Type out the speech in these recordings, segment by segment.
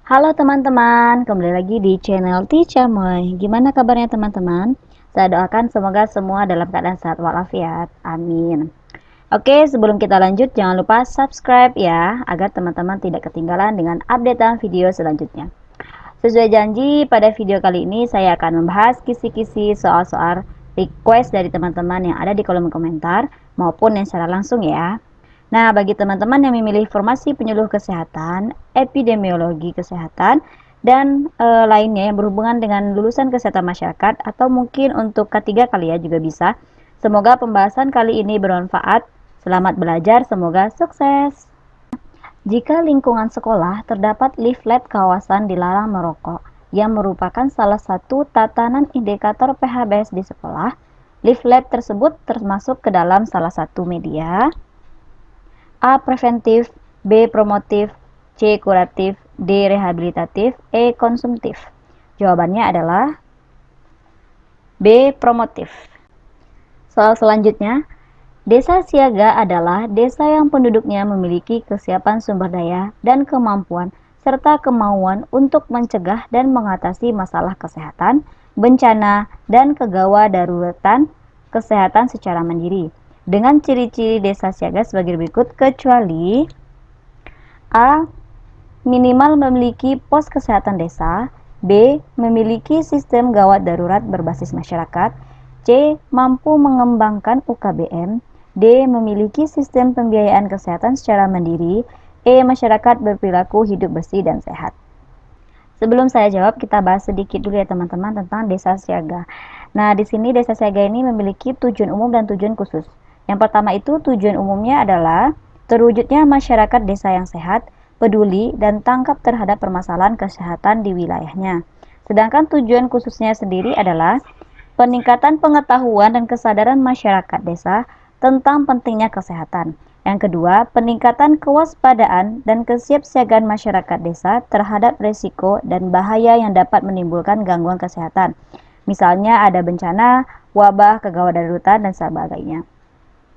Halo teman-teman, kembali lagi di channel Tica Moy. Gimana kabarnya teman-teman? Saya doakan semoga semua dalam keadaan sehat walafiat. Amin. Oke, sebelum kita lanjut, jangan lupa subscribe ya, agar teman-teman tidak ketinggalan dengan updatean video selanjutnya. Sesuai janji, pada video kali ini saya akan membahas kisi-kisi soal-soal request dari teman-teman yang ada di kolom komentar maupun yang secara langsung ya. Nah, bagi teman-teman yang memilih formasi penyuluh kesehatan, epidemiologi kesehatan, dan lainnya yang berhubungan dengan lulusan kesehatan masyarakat atau mungkin untuk K3 kali ya juga bisa. Semoga pembahasan kali ini bermanfaat. Selamat belajar, semoga sukses. Jika lingkungan sekolah terdapat leaflet kawasan dilarang merokok yang merupakan salah satu tatanan indikator PHBS di sekolah, leaflet tersebut termasuk ke dalam salah satu media A. Preventif, B. Promotif, C. Kuratif, D. Rehabilitatif, E. Konsumtif. Jawabannya adalah B. Promotif. Soal selanjutnya, desa siaga adalah desa yang penduduknya memiliki kesiapan sumber daya dan kemampuan serta kemauan untuk mencegah dan mengatasi masalah kesehatan, bencana, dan kegawa daruratan kesehatan secara mandiri. Dengan ciri-ciri desa siaga sebagai berikut, kecuali A. Minimal memiliki pos kesehatan desa. B. Memiliki sistem gawat darurat berbasis masyarakat. C. Mampu mengembangkan UKBM. D. Memiliki sistem pembiayaan kesehatan secara mandiri. E. Masyarakat berperilaku hidup bersih dan sehat. Sebelum saya jawab, kita bahas sedikit dulu ya teman-teman tentang desa siaga. Nah, di sini desa siaga ini memiliki tujuan umum dan tujuan khusus. Yang pertama itu tujuan umumnya adalah terwujudnya masyarakat desa yang sehat, peduli, dan tanggap terhadap permasalahan kesehatan di wilayahnya. Sedangkan tujuan khususnya sendiri adalah peningkatan pengetahuan dan kesadaran masyarakat desa tentang pentingnya kesehatan. Yang kedua, peningkatan kewaspadaan dan kesiapsiagaan masyarakat desa terhadap risiko dan bahaya yang dapat menimbulkan gangguan kesehatan. Misalnya ada bencana, wabah, kegawat darurat, dan sebagainya.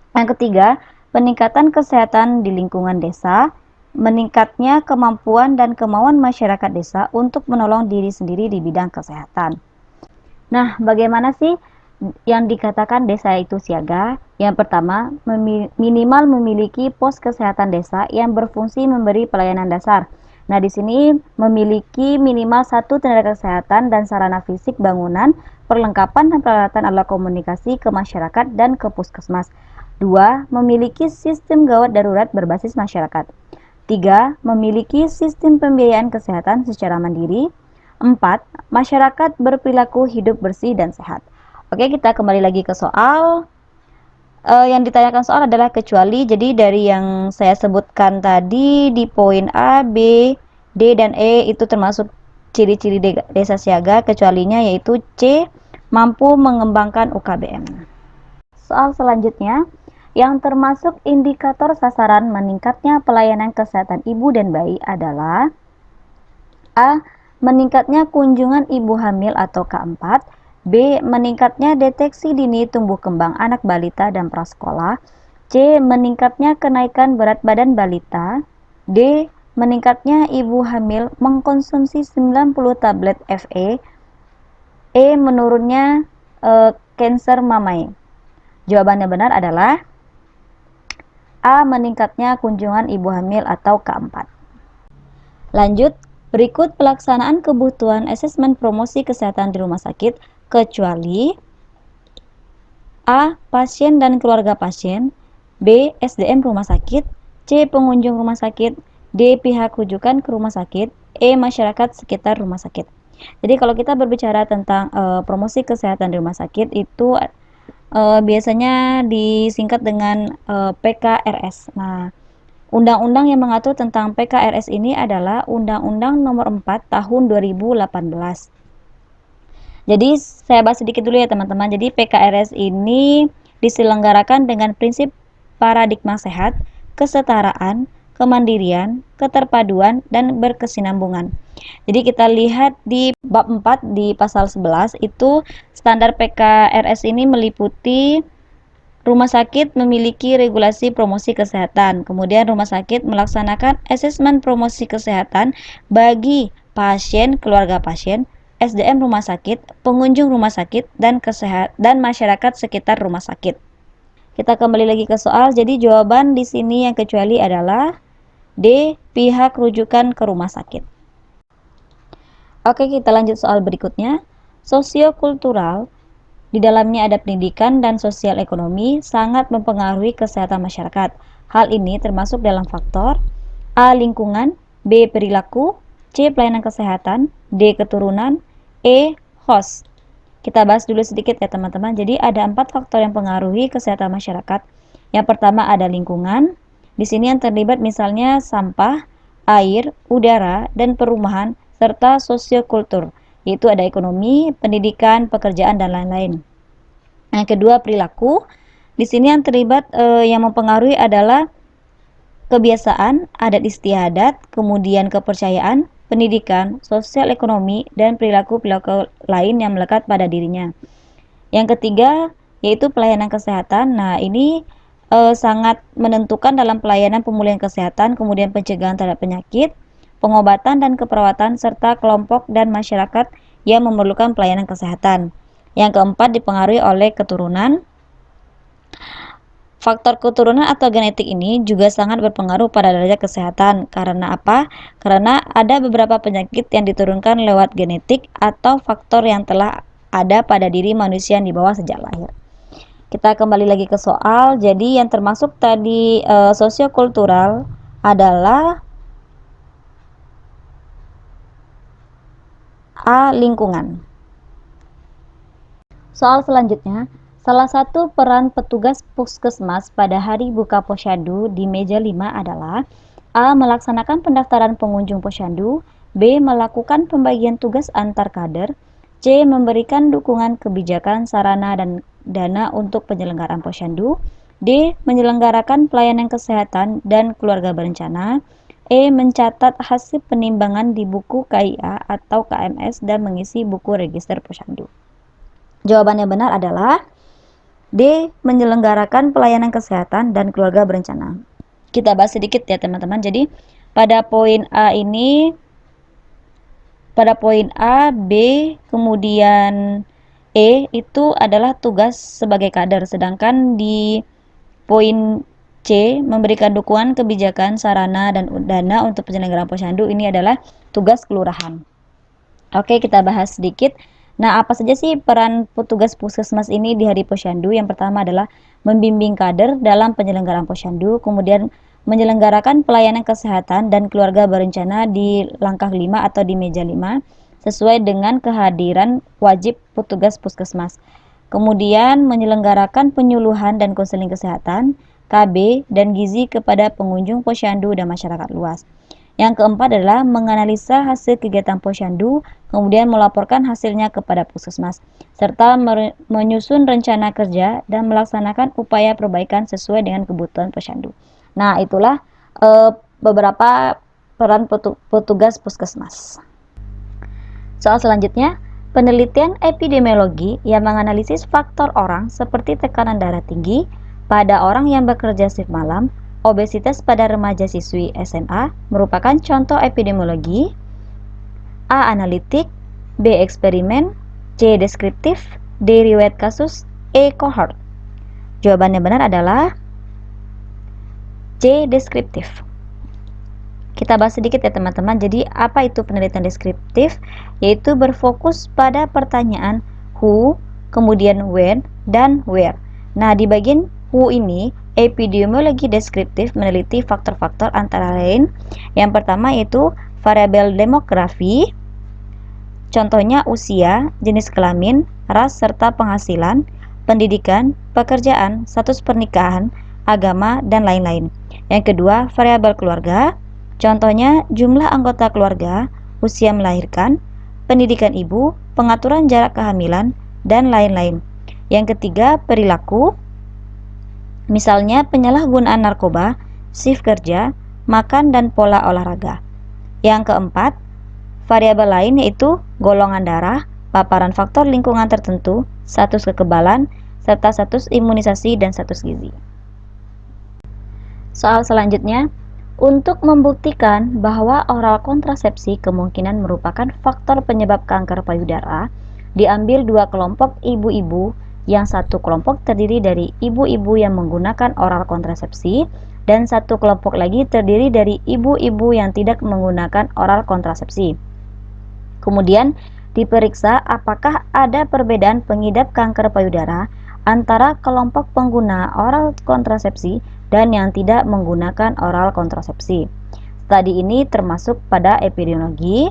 Yang ketiga, peningkatan kesehatan di lingkungan desa, meningkatnya kemampuan dan kemauan masyarakat desa untuk menolong diri sendiri di bidang kesehatan. Nah, bagaimana sih yang dikatakan desa itu siaga? Yang pertama, minimal memiliki pos kesehatan desa yang berfungsi memberi pelayanan dasar. Nah, di sini memiliki minimal satu tenaga kesehatan dan sarana fisik bangunan, perlengkapan dan peralatan alat komunikasi ke masyarakat dan ke puskesmas. 2. Memiliki sistem gawat darurat berbasis masyarakat. 3. Memiliki sistem pembiayaan kesehatan secara mandiri. 4. Masyarakat berperilaku hidup bersih dan sehat. Oke, kita kembali lagi ke soal. Yang ditanyakan soal adalah kecuali. Jadi dari yang saya sebutkan tadi di poin A, B, D, dan E itu termasuk ciri-ciri desa siaga. Kecualinya yaitu C, mampu mengembangkan UKBM. Soal selanjutnya, yang termasuk indikator sasaran meningkatnya pelayanan kesehatan ibu dan bayi adalah A. Meningkatnya kunjungan ibu hamil atau K4. B. Meningkatnya deteksi dini tumbuh kembang anak balita dan prasekolah. C. Meningkatnya kenaikan berat badan balita. D. Meningkatnya ibu hamil mengkonsumsi 90 tablet FE. E. Menurunnya kanker mamai. Jawabannya benar adalah A. Meningkatnya kunjungan ibu hamil atau K4. Lanjut, berikut pelaksanaan kebutuhan asesmen promosi kesehatan di rumah sakit, kecuali A. Pasien dan keluarga pasien, B. SDM rumah sakit, C. Pengunjung rumah sakit, D. Pihak rujukan ke rumah sakit, E. Masyarakat sekitar rumah sakit. Jadi kalau kita berbicara tentang promosi kesehatan di rumah sakit itu biasanya disingkat dengan PKRS. Nah, undang-undang yang mengatur tentang PKRS ini adalah Undang-Undang Nomor 4 Tahun 2018. Jadi saya bahas sedikit dulu ya teman-teman. Jadi PKRS ini diselenggarakan dengan prinsip paradigma sehat, kesetaraan, kemandirian, keterpaduan, dan berkesinambungan. Jadi kita lihat di bab 4 di pasal 11 itu standar PKRS ini meliputi rumah sakit memiliki regulasi promosi kesehatan. Kemudian rumah sakit melaksanakan asesmen promosi kesehatan bagi pasien, keluarga pasien, SDM rumah sakit, pengunjung rumah sakit, dan masyarakat sekitar rumah sakit. Kita kembali lagi ke soal. Jadi jawaban di sini yang kecuali adalah D. Pihak rujukan ke rumah sakit. Oke, kita lanjut soal berikutnya. Sosiokultural, di dalamnya ada pendidikan dan sosial ekonomi, sangat mempengaruhi kesehatan masyarakat. Hal ini termasuk dalam faktor A. Lingkungan, B. Perilaku, C. Pelayanan kesehatan, D. Keturunan, E. Host. Kita bahas dulu sedikit ya teman-teman. Jadi ada 4 faktor yang mempengaruhi kesehatan masyarakat. Yang pertama ada lingkungan. Di sini yang terlibat misalnya sampah, air, udara, dan perumahan, serta sosiokultur, yaitu ada ekonomi, pendidikan, pekerjaan, dan lain-lain. Yang kedua perilaku. Di sini yang terlibat yang mempengaruhi adalah kebiasaan, adat istiadat, kemudian kepercayaan, pendidikan, sosial ekonomi, dan perilaku-perilaku lain yang melekat pada dirinya. Yang ketiga yaitu pelayanan kesehatan. Nah, ini sangat menentukan dalam pelayanan pemulihan kesehatan, kemudian pencegahan terhadap penyakit, pengobatan dan keperawatan, serta kelompok dan masyarakat yang memerlukan pelayanan kesehatan. Yang keempat dipengaruhi oleh keturunan. Faktor keturunan atau genetik ini juga sangat berpengaruh pada derajat kesehatan. Karena apa? Karena ada beberapa penyakit yang diturunkan lewat genetik atau faktor yang telah ada pada diri manusia yang dibawa sejak lahir. Kita kembali lagi ke soal. Jadi yang termasuk tadi sosiokultural adalah A. Lingkungan. Soal selanjutnya, salah satu peran petugas puskesmas pada hari buka posyandu di meja 5 adalah A. Melaksanakan pendaftaran pengunjung posyandu, B. Melakukan pembagian tugas antar kader, C. Memberikan dukungan kebijakan, sarana, dan dana untuk penyelenggaraan posyandu, D. Menyelenggarakan pelayanan kesehatan dan keluarga berencana, E. Mencatat hasil penimbangan di buku KIA atau KMS dan mengisi buku register posyandu. Jawabannya benar adalah D. Menyelenggarakan pelayanan kesehatan dan keluarga berencana. Kita bahas sedikit ya teman-teman. Jadi pada poin A ini, pada poin A, B, kemudian E itu adalah tugas sebagai kader. Sedangkan di poin C, memberikan dukungan kebijakan, sarana, dan dana untuk penyelenggaraan posyandu, ini adalah tugas kelurahan. Oke, kita bahas sedikit. Nah, apa saja sih peran petugas puskesmas ini di hari posyandu? Yang pertama adalah membimbing kader dalam penyelenggaraan posyandu, kemudian menyelenggarakan pelayanan kesehatan dan keluarga berencana di langkah 5 atau di meja 5 sesuai dengan kehadiran wajib petugas puskesmas. Kemudian menyelenggarakan penyuluhan dan konseling kesehatan, KB, dan gizi kepada pengunjung posyandu dan masyarakat luas. Yang keempat adalah menganalisa hasil kegiatan posyandu, kemudian melaporkan hasilnya kepada puskesmas, serta menyusun rencana kerja dan melaksanakan upaya perbaikan sesuai dengan kebutuhan posyandu. Nah, itulah beberapa peran petugas puskesmas. Soal selanjutnya, penelitian epidemiologi yang menganalisis faktor orang seperti tekanan darah tinggi pada orang yang bekerja shift malam, obesitas pada remaja siswi SMA merupakan contoh epidemiologi. A. Analitik, B. Eksperimen, C. Deskriptif, D. Riwayat kasus, E. Cohort. Jawabannya benar adalah C. Deskriptif. Kita bahas sedikit ya teman-teman. Jadi apa itu penelitian deskriptif? Yaitu berfokus pada pertanyaan who, kemudian when, dan where. Nah, di bagian who ini, epidemiologi deskriptif meneliti faktor-faktor antara lain. Yang pertama yaitu variabel demografi, contohnya usia, jenis kelamin, ras serta penghasilan, pendidikan, pekerjaan, status pernikahan, agama, dan lain-lain. Yang kedua, variabel keluarga, contohnya jumlah anggota keluarga, usia melahirkan, pendidikan ibu, pengaturan jarak kehamilan, dan lain-lain. Yang ketiga, perilaku, misalnya penyalahgunaan narkoba, shift kerja, makan, dan pola olahraga. Yang keempat, variabel lain yaitu golongan darah, paparan faktor lingkungan tertentu, status kekebalan, serta status imunisasi dan status gizi. Soal selanjutnya, untuk membuktikan bahwa oral kontrasepsi kemungkinan merupakan faktor penyebab kanker payudara, diambil dua kelompok ibu-ibu, yang satu kelompok terdiri dari ibu-ibu yang menggunakan oral kontrasepsi, dan satu kelompok lagi terdiri dari ibu-ibu yang tidak menggunakan oral kontrasepsi. Kemudian, diperiksa apakah ada perbedaan pengidap kanker payudara antara kelompok pengguna oral kontrasepsi dan yang tidak menggunakan oral kontrasepsi. Studi ini termasuk pada epidemiologi,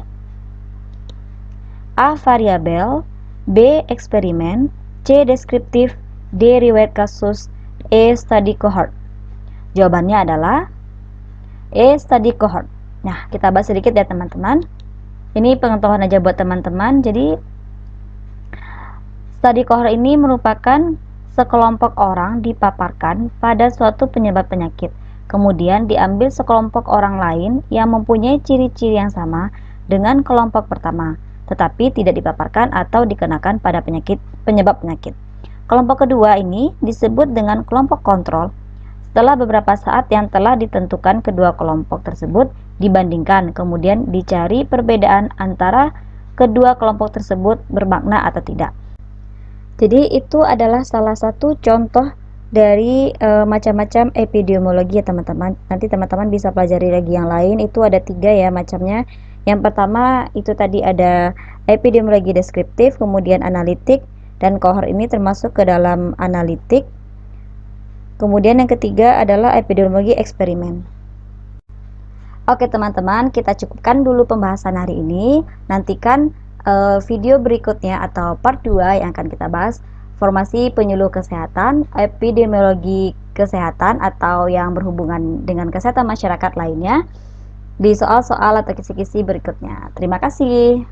A. Variabel, B. Eksperimen, C. Deskriptif, D. Riwayat kasus, E. Studi cohort. Jawabannya adalah E. Studi cohort. Nah, kita bahas sedikit ya teman-teman. Ini pengetahuan aja buat teman-teman. Jadi, studi cohort ini merupakan sekelompok orang dipaparkan pada suatu penyebab penyakit. Kemudian diambil sekelompok orang lain yang mempunyai ciri-ciri yang sama dengan kelompok pertama, tetapi tidak dipaparkan atau dikenakan pada penyebab penyakit. Kelompok kedua ini disebut dengan kelompok kontrol. Setelah beberapa saat yang telah ditentukan kedua kelompok tersebut dibandingkan, kemudian dicari perbedaan antara kedua kelompok tersebut bermakna atau tidak. Jadi itu adalah salah satu contoh dari macam-macam epidemiologi ya teman-teman. Nanti teman-teman bisa pelajari lagi yang lain, itu ada 3 ya macamnya. Yang pertama itu tadi ada epidemiologi deskriptif, kemudian analitik, dan cohort ini termasuk ke dalam analitik. Kemudian yang ketiga adalah epidemiologi eksperimen. Oke teman-teman, kita cukupkan dulu pembahasan hari ini. Nantikan video berikutnya atau part 2 yang akan kita bahas formasi penyuluh kesehatan, epidemiologi kesehatan atau yang berhubungan dengan kesehatan masyarakat lainnya di soal-soal atau kisi-kisi berikutnya. Terima kasih.